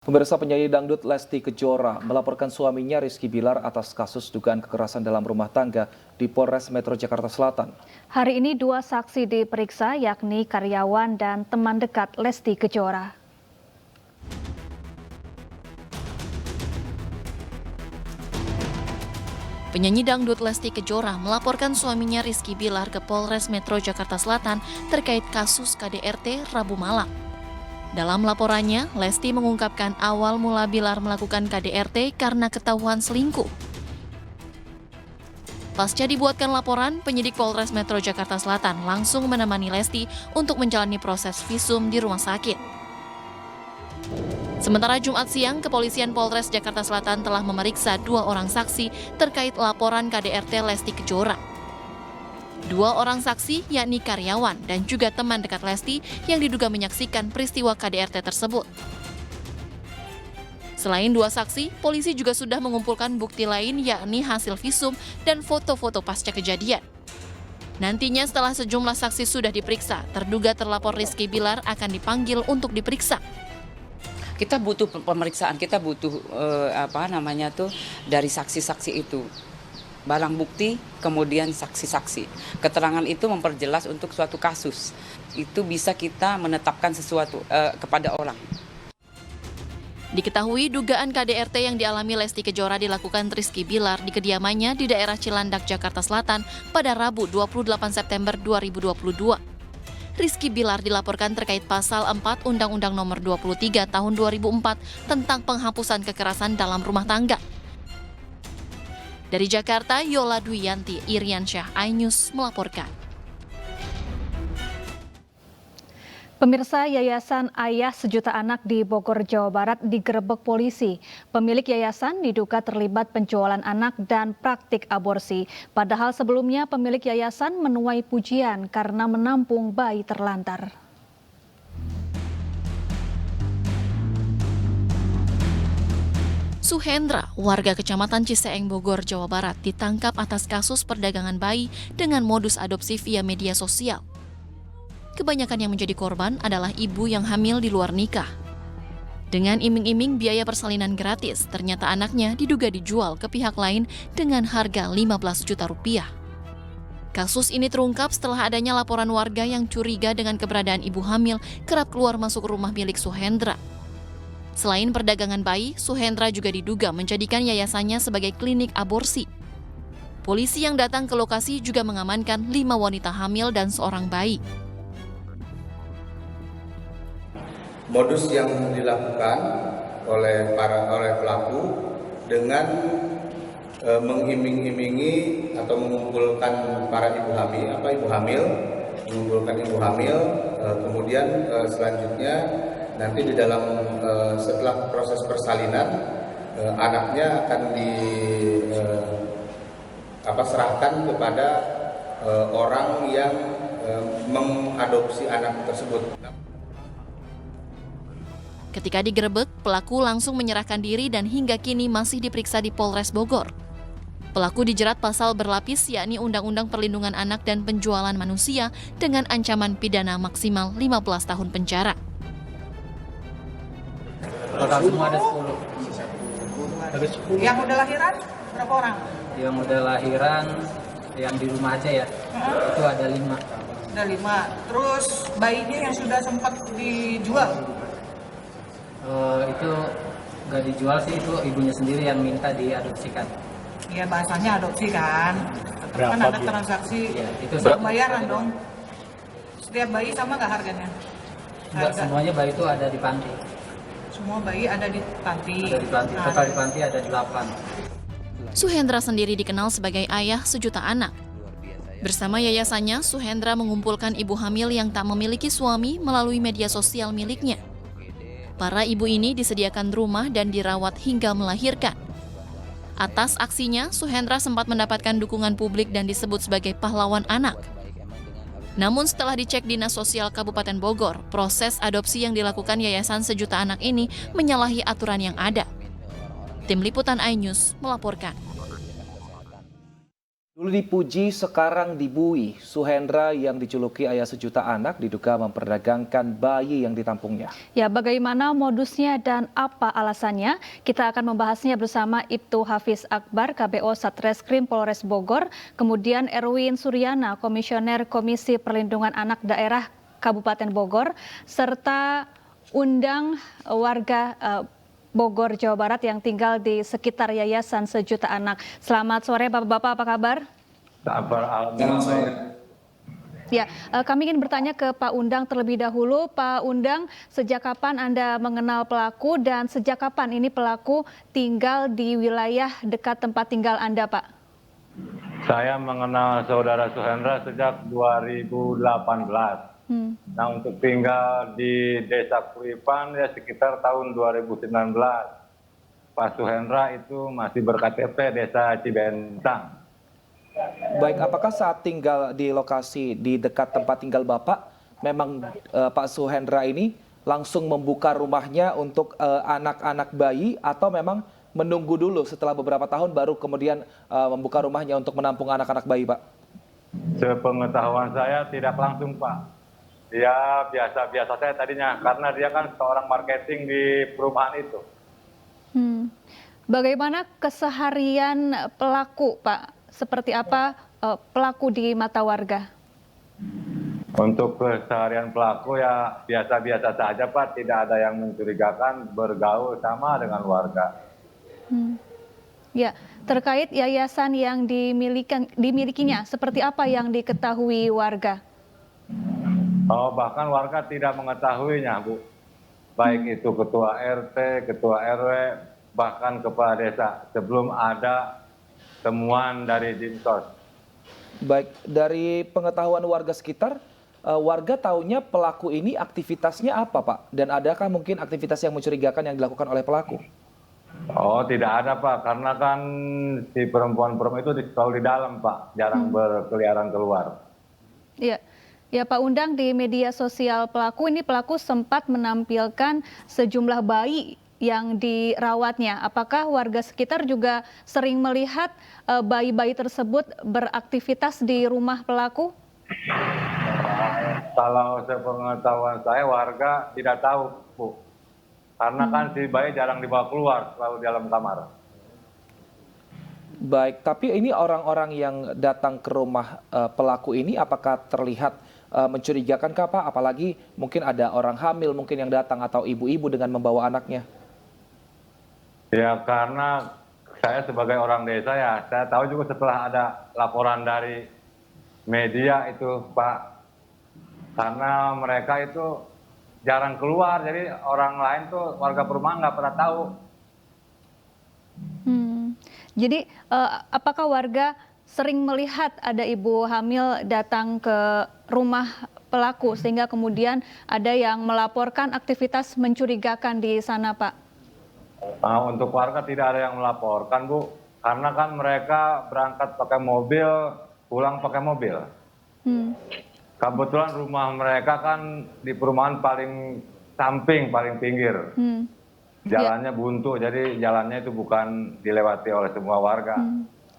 Pemirsa, penyanyi dangdut Lesti Kejora melaporkan suaminya Rizky Bilar atas kasus dugaan kekerasan dalam rumah tangga di Polres Metro Jakarta Selatan. Hari ini dua saksi diperiksa, yakni karyawan dan teman dekat Lesti Kejora. Penyanyi dangdut Lesti Kejora melaporkan suaminya Rizky Bilar ke Polres Metro Jakarta Selatan terkait kasus KDRT Rabu malam. Dalam laporannya, Lesti mengungkapkan awal mula Bilar melakukan KDRT karena ketahuan selingkuh. Pasca dibuatkan laporan, penyidik Polres Metro Jakarta Selatan langsung menemani Lesti untuk menjalani proses visum di rumah sakit. Sementara Jumat siang, Kepolisian Polres Jakarta Selatan telah memeriksa dua orang saksi terkait laporan KDRT Lesti Kejora. Dua orang saksi, yakni karyawan dan juga teman dekat Lesti yang diduga menyaksikan peristiwa KDRT tersebut. Selain dua saksi, polisi juga sudah mengumpulkan bukti lain, yakni hasil visum dan foto-foto pasca kejadian. Nantinya setelah sejumlah saksi sudah diperiksa, terduga terlapor Rizky Bilar akan dipanggil untuk diperiksa. Kita butuh pemeriksaan, kita butuh dari saksi-saksi itu. Barang bukti, kemudian saksi-saksi. Keterangan itu memperjelas untuk suatu kasus. Itu bisa kita menetapkan sesuatu kepada orang. Diketahui dugaan KDRT yang dialami Lesti Kejora dilakukan Rizky Bilar di kediamannya di daerah Cilandak, Jakarta Selatan pada Rabu 28 September 2022. Rizky Bilar dilaporkan terkait pasal 4 Undang-Undang Nomor 23 Tahun 2004 tentang penghapusan kekerasan dalam rumah tangga. Dari Jakarta, Yola Duyanti, Iriansyah, iNews melaporkan. Pemirsa, Yayasan Ayah Sejuta Anak di Bogor, Jawa Barat digerebek polisi. Pemilik yayasan diduga terlibat penjualan anak dan praktik aborsi. Padahal sebelumnya pemilik yayasan menuai pujian karena menampung bayi terlantar. Suhendra, warga Kecamatan Ciseeng, Bogor, Jawa Barat, ditangkap atas kasus perdagangan bayi dengan modus adopsi via media sosial. Kebanyakan yang menjadi korban adalah ibu yang hamil di luar nikah. Dengan iming-iming biaya persalinan gratis, ternyata anaknya diduga dijual ke pihak lain dengan harga 15 juta rupiah. Kasus ini terungkap setelah adanya laporan warga yang curiga dengan keberadaan ibu hamil kerap keluar masuk rumah milik Suhendra. Selain perdagangan bayi, Suhendra juga diduga menjadikan yayasannya sebagai klinik aborsi. Polisi yang datang ke lokasi juga mengamankan 5 wanita hamil dan seorang bayi. Modus yang dilakukan oleh pelaku dengan mengiming-imingi atau mengumpulkan para ibu hamil, kemudian selanjutnya nanti di dalam setelah proses persalinan anaknya akan serahkan kepada orang yang mengadopsi anak tersebut. Ketika digerebek, pelaku langsung menyerahkan diri dan hingga kini masih diperiksa di Polres Bogor. Pelaku dijerat pasal berlapis, yakni Undang-Undang Perlindungan Anak dan Penjualan Manusia dengan ancaman pidana maksimal 15 tahun penjara. Total semua ada 10. Yang udah lahiran berapa orang? Yang udah lahiran, yang di rumah aja ya, itu ada 5. Ada 5. Terus bayinya yang sudah sempat dijual? Itu nggak dijual sih, itu ibunya sendiri yang minta diadopsikan. Iya, bahasanya adopsi kan. Tetap kan ada transaksi pembayaran dong. Setiap bayi sama nggak harganya? Enggak, semuanya bayi itu ada di panti. Semua bayi ada di panti. Ada di panti. Total di panti ada 8. Suhendra sendiri dikenal sebagai ayah sejuta anak. Bersama yayasannya, Suhendra mengumpulkan ibu hamil yang tak memiliki suami melalui media sosial miliknya. Para ibu ini disediakan rumah dan dirawat hingga melahirkan. Atas aksinya, Suhendra sempat mendapatkan dukungan publik dan disebut sebagai pahlawan anak. Namun setelah dicek Dinas Sosial Kabupaten Bogor, proses adopsi yang dilakukan Yayasan Sejuta Anak ini menyalahi aturan yang ada. Tim Liputan iNews melaporkan. Dulu dipuji, sekarang dibui. Suhendra yang dijuluki ayah sejuta anak diduga memperdagangkan bayi yang ditampungnya. Ya, bagaimana modusnya dan apa alasannya? Kita akan membahasnya bersama Ibtu Hafiz Akbar, KBO Satreskrim Polres Bogor, kemudian Erwin Suryana, Komisioner Komisi Perlindungan Anak Daerah Kabupaten Bogor, serta undang warga Bogor, Jawa Barat yang tinggal di sekitar Yayasan Sejuta Anak. Selamat sore Bapak-Bapak, apa kabar? Selamat sore. Ya, kami ingin bertanya ke Pak Undang terlebih dahulu. Pak Undang, sejak kapan Anda mengenal pelaku dan sejak kapan ini pelaku tinggal di wilayah dekat tempat tinggal Anda, Pak? Saya mengenal saudara Suhendra sejak 2018. Nah, untuk tinggal di Desa Kuripan ya sekitar tahun 2019. Pak Suhendra itu masih ber-KTP Desa Cibentang. Baik, apakah saat tinggal di lokasi di dekat tempat tinggal Bapak, memang Pak Suhendra ini langsung membuka rumahnya untuk anak-anak bayi atau memang menunggu dulu setelah beberapa tahun baru kemudian membuka rumahnya untuk menampung anak-anak bayi, Pak? Sepengetahuan saya tidak langsung, Pak. Dia biasa-biasa saya tadinya, karena dia kan seorang marketing di perumahan itu. Bagaimana keseharian pelaku, Pak? Seperti apa pelaku di mata warga? Untuk keseharian pelaku ya biasa-biasa saja, Pak. Tidak ada yang mencurigakan, bergaul sama dengan warga. Ya, terkait yayasan yang dimilikinya, seperti apa yang diketahui warga? Oh, bahkan warga tidak mengetahuinya, Bu. Baik itu ketua RT, ketua RW, bahkan kepala desa sebelum ada temuan dari Dinsos. Baik, dari pengetahuan warga sekitar, warga taunya pelaku ini aktivitasnya apa, Pak? Dan adakah mungkin aktivitas yang mencurigakan yang dilakukan oleh pelaku? Oh, tidak ada, Pak. Karena kan si perempuan-perempuan itu selalu di dalam, Pak. Jarang berkeliaran keluar. Iya. Ya, Pak Undang, di media sosial pelaku sempat menampilkan sejumlah bayi yang dirawatnya. Apakah warga sekitar juga sering melihat bayi-bayi tersebut beraktivitas di rumah pelaku? Kalau sepengetahuan saya, warga tidak tahu, Bu. Karena kan si bayi jarang dibawa keluar, selalu di dalam kamar. Baik, tapi ini orang-orang yang datang ke rumah pelaku ini apakah terlihat mencurigakan kah, Pak? Apalagi mungkin ada orang hamil mungkin yang datang atau ibu-ibu dengan membawa anaknya. Ya, karena saya sebagai orang desa ya, saya tahu juga setelah ada laporan dari media itu, Pak. Karena mereka itu jarang keluar, jadi orang lain tuh warga perumahan nggak pernah tahu. Jadi apakah warga sering melihat ada ibu hamil datang ke rumah pelaku sehingga kemudian ada yang melaporkan aktivitas mencurigakan di sana, Pak? Nah, untuk warga tidak ada yang melaporkan, Bu. Karena kan mereka berangkat pakai mobil, pulang pakai mobil. Kebetulan rumah mereka kan di perumahan paling samping, paling pinggir. Jalannya buntu, jadi jalannya itu bukan dilewati oleh semua warga.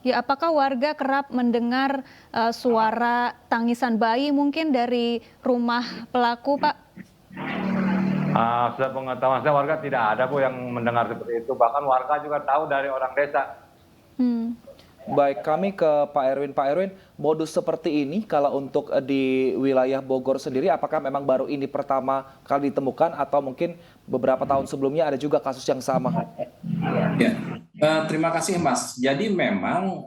Ya, apakah warga kerap mendengar suara tangisan bayi mungkin dari rumah pelaku, Pak? Sepengetahuan saya warga tidak ada, Bu, yang mendengar seperti itu. Bahkan warga juga tahu dari orang desa. Baik, kami ke Pak Erwin. Pak Erwin, modus seperti ini kalau untuk di wilayah Bogor sendiri, apakah memang baru ini pertama kali ditemukan atau mungkin beberapa tahun sebelumnya ada juga kasus yang sama? Ya, terima kasih Mas. Jadi memang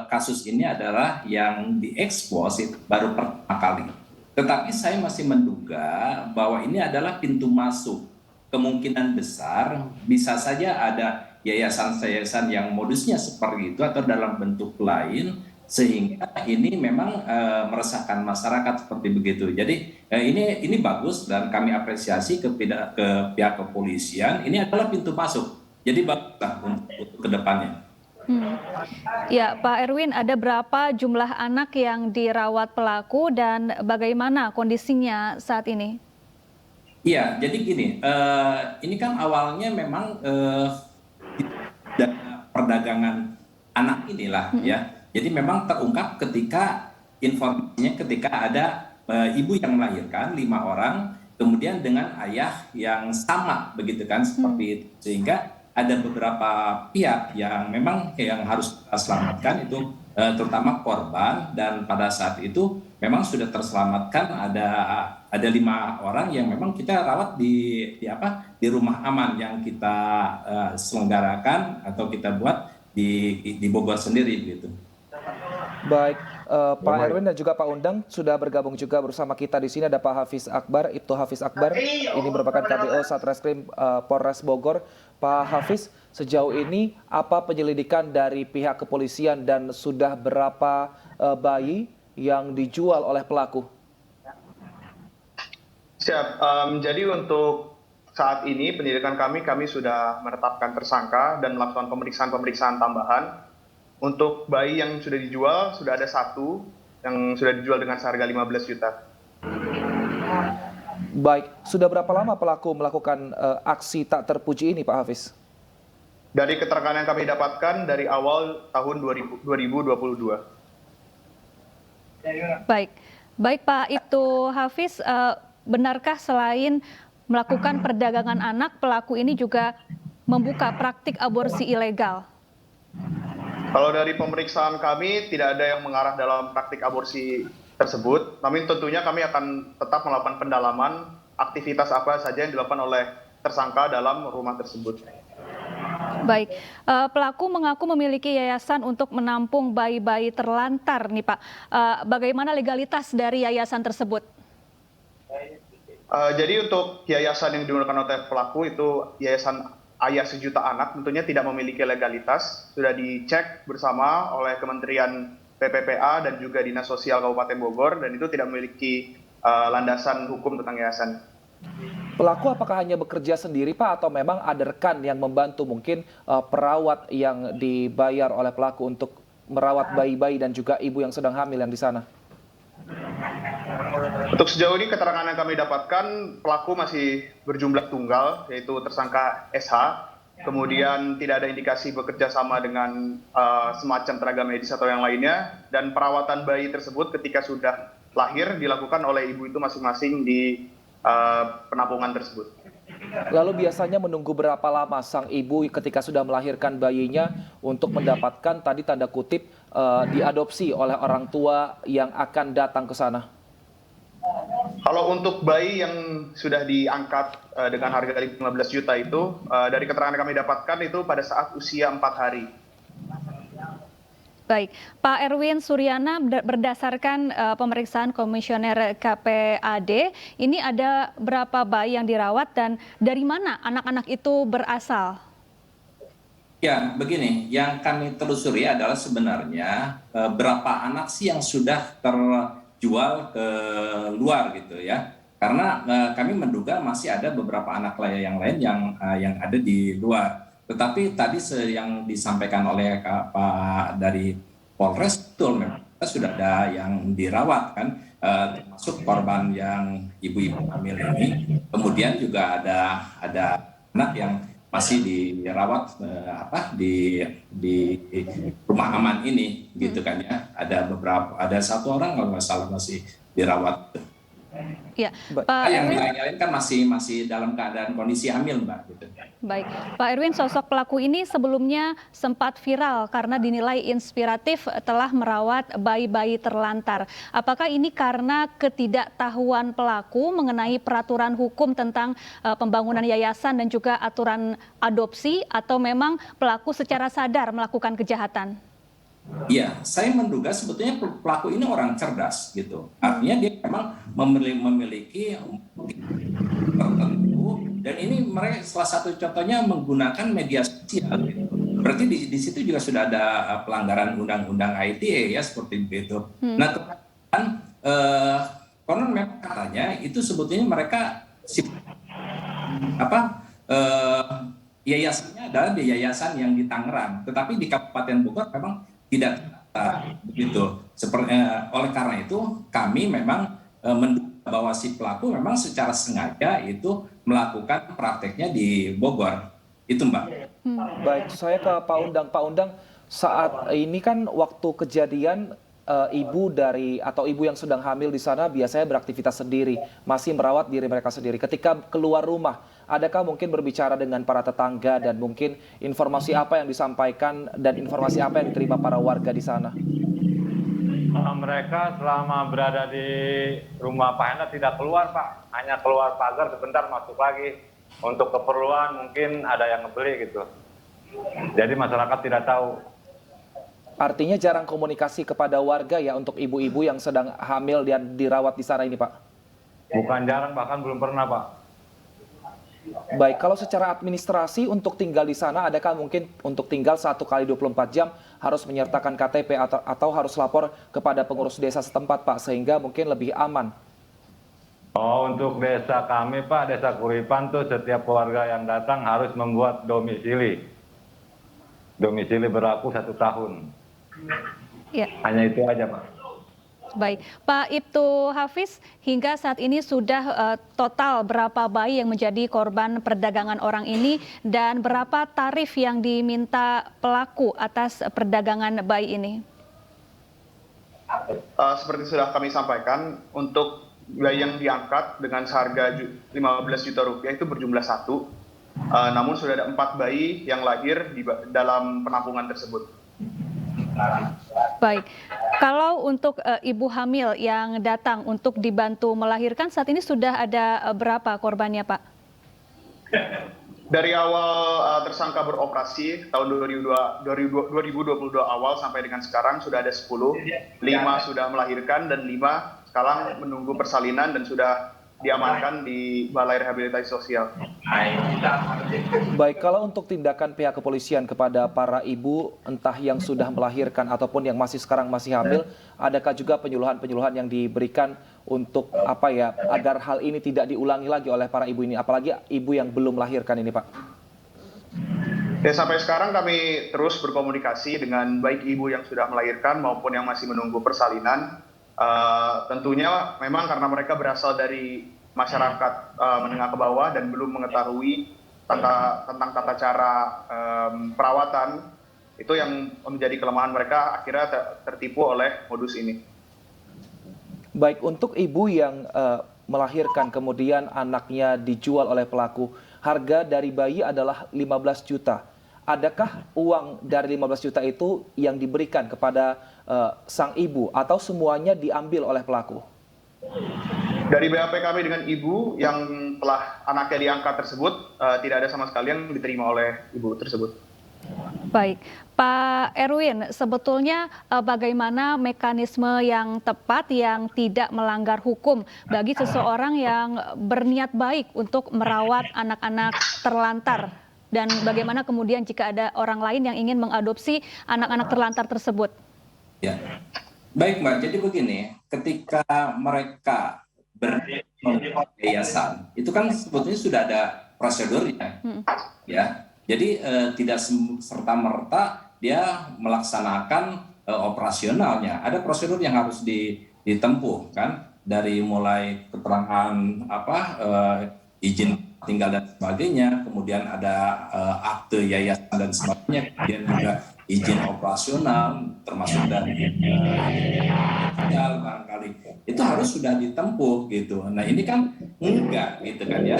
kasus ini adalah yang diekspos baru pertama kali. Tetapi saya masih menduga bahwa ini adalah pintu masuk. Kemungkinan besar bisa saja ada yayasan-yayasan yang modusnya seperti itu atau dalam bentuk lain, sehingga ini memang meresahkan masyarakat seperti begitu. Jadi ini bagus dan kami apresiasi ke pihak kepolisian. Ini adalah pintu masuk. Jadi baguslah untuk kedepannya. Ya, Pak Erwin, ada berapa jumlah anak yang dirawat pelaku dan bagaimana kondisinya saat ini? Iya, jadi gini, ini kan awalnya memang perdagangan anak inilah ya. Jadi memang terungkap ketika informasinya ketika ada ibu yang melahirkan 5 orang, kemudian dengan ayah yang sama begitu kan seperti itu, sehingga ada beberapa pihak yang memang yang harus kita selamatkan itu terutama korban, dan pada saat itu memang sudah terselamatkan ada 5 orang yang memang kita rawat di rumah aman yang kita selenggarakan atau kita buat di Bogor sendiri gitu. Baik, Pak Erwin dan juga Pak Undang sudah bergabung juga bersama kita di sini. Ada Pak Hafiz Akbar, Ibtu Hafiz Akbar. Ini merupakan KPO Satreskrim Polres Bogor. Pak Hafiz, sejauh ini apa penyelidikan dari pihak kepolisian dan sudah berapa bayi yang dijual oleh pelaku? Siap. Jadi untuk saat ini penyelidikan kami sudah menetapkan tersangka dan melakukan pemeriksaan tambahan. Untuk bayi yang sudah dijual, sudah ada 1 yang sudah dijual dengan seharga 15 juta. Baik, sudah berapa lama pelaku melakukan aksi tak terpuji ini, Pak Hafiz? Dari keterangan yang kami dapatkan dari awal tahun 2022. Baik Pak Ibtu Hafiz, benarkah selain melakukan perdagangan anak, pelaku ini juga membuka praktik aborsi ilegal? Kalau dari pemeriksaan kami tidak ada yang mengarah dalam praktik aborsi tersebut, namun tentunya kami akan tetap melakukan pendalaman aktivitas apa saja yang dilakukan oleh tersangka dalam rumah tersebut. Baik, pelaku mengaku memiliki yayasan untuk menampung bayi-bayi terlantar nih Pak. Bagaimana legalitas dari yayasan tersebut? Jadi untuk yayasan yang digunakan oleh pelaku itu Yayasan Ayah Sejuta Anak, tentunya tidak memiliki legalitas, sudah dicek bersama oleh Kementerian PPPA dan juga Dinas Sosial Kabupaten Bogor, dan itu tidak memiliki landasan hukum tentang yayasan. Pelaku apakah hanya bekerja sendiri, Pak, atau memang ada rekan yang membantu, mungkin perawat yang dibayar oleh pelaku untuk merawat bayi-bayi dan juga ibu yang sedang hamil yang di sana? Untuk sejauh ini keterangan yang kami dapatkan, pelaku masih berjumlah tunggal, yaitu tersangka SH. Kemudian tidak ada indikasi bekerja sama dengan semacam tenaga medis atau yang lainnya. Dan perawatan bayi tersebut ketika sudah lahir dilakukan oleh ibu itu masing-masing di penampungan tersebut. Lalu biasanya menunggu berapa lama sang ibu ketika sudah melahirkan bayinya untuk mendapatkan tadi tanda kutip diadopsi oleh orang tua yang akan datang ke sana? Kalau untuk bayi yang sudah diangkat dengan harga 15 juta itu, dari keterangan yang kami dapatkan itu pada saat usia 4 hari. Baik, Pak Erwin Suryana, berdasarkan pemeriksaan Komisioner KPAD, ini ada berapa bayi yang dirawat dan dari mana anak-anak itu berasal? Ya, begini, yang kami telusuri adalah sebenarnya berapa anak sih yang sudah terjual ke luar gitu ya. Karena kami menduga masih ada beberapa anak yang lain yang ada di luar. Tetapi tadi yang disampaikan oleh Pak dari Polres, betul memang sudah ada yang dirawat kan, termasuk korban yang ibu-ibu hamil ini. Kemudian juga ada anak yang masih dirawat di rumah aman ini gitu kan ya. Ada 1 orang kalau nggak salah masih dirawat. Ya, Pak Yang Erwin, lain kan masih dalam keadaan kondisi hamil, Mbak. Gitu. baik, Pak Erwin, sosok pelaku ini sebelumnya sempat viral karena dinilai inspiratif telah merawat bayi-bayi terlantar. Apakah ini karena ketidaktahuan pelaku mengenai peraturan hukum tentang pembangunan yayasan dan juga aturan adopsi, atau memang pelaku secara sadar melakukan kejahatan? Iya, saya menduga sebetulnya pelaku ini orang cerdas gitu. Artinya dia memang memiliki tertentu, dan ini mereka salah satu contohnya menggunakan media sosial. Gitu. Berarti di situ juga sudah ada pelanggaran undang-undang ITE ya seperti itu. Nah, kemudian konon memang katanya itu sebetulnya mereka yayasannya adalah di yayasan yang di Tangerang, tetapi di Kabupaten Bogor memang tidak begitu. Oleh karena itu kami memang menduga bahwa si pelaku memang secara sengaja itu melakukan prakteknya di Bogor. Itu, Mbak. Baik, saya ke Pak Undang. Pak Undang, Saat ini kan waktu kejadian ibu yang sedang hamil di sana biasanya beraktivitas sendiri, masih merawat diri mereka sendiri. Ketika keluar rumah, adakah mungkin berbicara dengan para tetangga dan mungkin informasi apa yang disampaikan dan informasi apa yang diterima para warga di sana? Mereka selama berada di rumah Pak Hendra tidak keluar, Pak. Hanya keluar pagar sebentar masuk lagi. Untuk keperluan mungkin ada yang ngebeli gitu. Jadi masyarakat tidak tahu. Artinya jarang komunikasi kepada warga ya untuk ibu-ibu yang sedang hamil dan dirawat di sana ini, Pak? Bukan jarang, bahkan belum pernah, Pak. Baik, kalau secara administrasi untuk tinggal di sana, adakah mungkin untuk tinggal 1 kali 24 jam harus menyertakan KTP atau harus lapor kepada pengurus desa setempat, Pak, sehingga mungkin lebih aman? Oh, untuk desa kami, Pak, Desa Kuripan tuh setiap keluarga yang datang harus membuat domisili. Domisili berlaku 1 tahun. Ya. Hanya itu aja, Pak. Baik, Pak Ibtu Hafiz, hingga saat ini sudah total berapa bayi yang menjadi korban perdagangan orang ini dan berapa tarif yang diminta pelaku atas perdagangan bayi ini? Seperti sudah kami sampaikan, untuk bayi yang diangkat dengan seharga 15 juta rupiah itu berjumlah 1, namun sudah ada 4 bayi yang lahir di dalam penampungan tersebut. Baik, kalau untuk ibu hamil yang datang untuk dibantu melahirkan, saat ini sudah ada berapa korbannya, Pak? Dari awal tersangka beroperasi tahun 2022 awal sampai dengan sekarang sudah ada 10, 5 sudah melahirkan dan 5 sekarang menunggu persalinan dan sudah diamankan di Balai Rehabilitasi Sosial. Baik, kalau untuk tindakan pihak kepolisian kepada para ibu, entah yang sudah melahirkan ataupun yang sekarang masih hamil, adakah juga penyuluhan-penyuluhan yang diberikan untuk agar hal ini tidak diulangi lagi oleh para ibu ini, apalagi ibu yang belum melahirkan ini, Pak? Ya, sampai sekarang kami terus berkomunikasi dengan baik ibu yang sudah melahirkan maupun yang masih menunggu persalinan. Tentunya memang karena mereka berasal dari masyarakat menengah ke bawah dan belum mengetahui tentang tata cara perawatan, itu yang menjadi kelemahan mereka, akhirnya tertipu oleh modus ini. Baik, untuk ibu yang melahirkan kemudian anaknya dijual oleh pelaku, harga dari bayi adalah 15 juta. Adakah uang dari 15 juta itu yang diberikan kepada sang ibu atau semuanya diambil oleh pelaku? Dari BAP kami dengan ibu yang telah anaknya diangkat tersebut, tidak ada sama sekali yang diterima oleh ibu tersebut. Baik, Pak Erwin, sebetulnya bagaimana mekanisme yang tepat yang tidak melanggar hukum bagi seseorang yang berniat baik untuk merawat anak-anak terlantar? Dan bagaimana kemudian jika ada orang lain yang ingin mengadopsi anak-anak terlantar tersebut? Ya, baik Mbak. Jadi begini, ketika mereka membuat yayasan, itu kan sebetulnya sudah ada prosedurnya, ya. Jadi tidak serta-merta dia melaksanakan operasionalnya. Ada prosedur yang harus ditempuh, kan, dari mulai keterangan izin tinggal dan sebagainya, kemudian ada akte yayasan dan sebagainya, kemudian juga izin operasional termasuk dari barangkali itu harus sudah ditempuh gitu. Nah ini kan enggak gitu kan ya,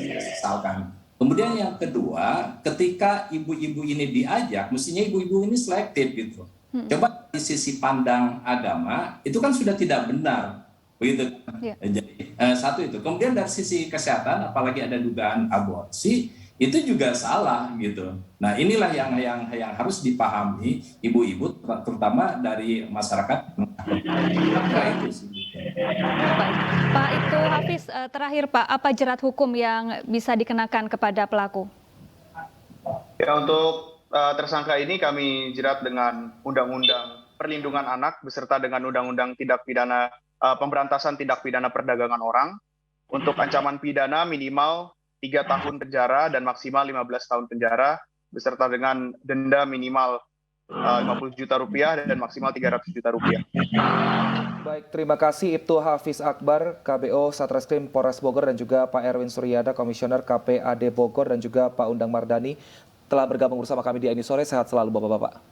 sesalkan. Kemudian yang kedua, ketika ibu-ibu ini diajak, mestinya ibu-ibu ini selektif gitu. Coba di sisi pandang agama itu kan sudah tidak benar. Begitu. Yeah. Jadi satu itu. Kemudian dari sisi kesehatan, apalagi ada dugaan aborsi, itu juga salah gitu. Nah inilah yang harus dipahami ibu-ibu, terutama dari masyarakat. Baik. Pak Ibtu Hafiz, terakhir Pak, apa jerat hukum yang bisa dikenakan kepada pelaku? Ya, untuk tersangka ini kami jerat dengan Undang-Undang Perlindungan Anak beserta dengan Undang-Undang Tindak Pidana Pemberantasan Tindak Pidana Perdagangan Orang untuk ancaman pidana minimal 3 tahun penjara dan maksimal 15 tahun penjara beserta dengan denda minimal 50 juta rupiah dan maksimal 300 juta rupiah. Baik, terima kasih Ibtu Hafiz Akbar, KBO Satreskrim Polres Bogor, dan juga Pak Erwin Suryada, Komisioner KPAD Bogor, dan juga Pak Undang Mardani, telah bergabung bersama kami di Ini Sore. Sehat selalu Bapak-Bapak.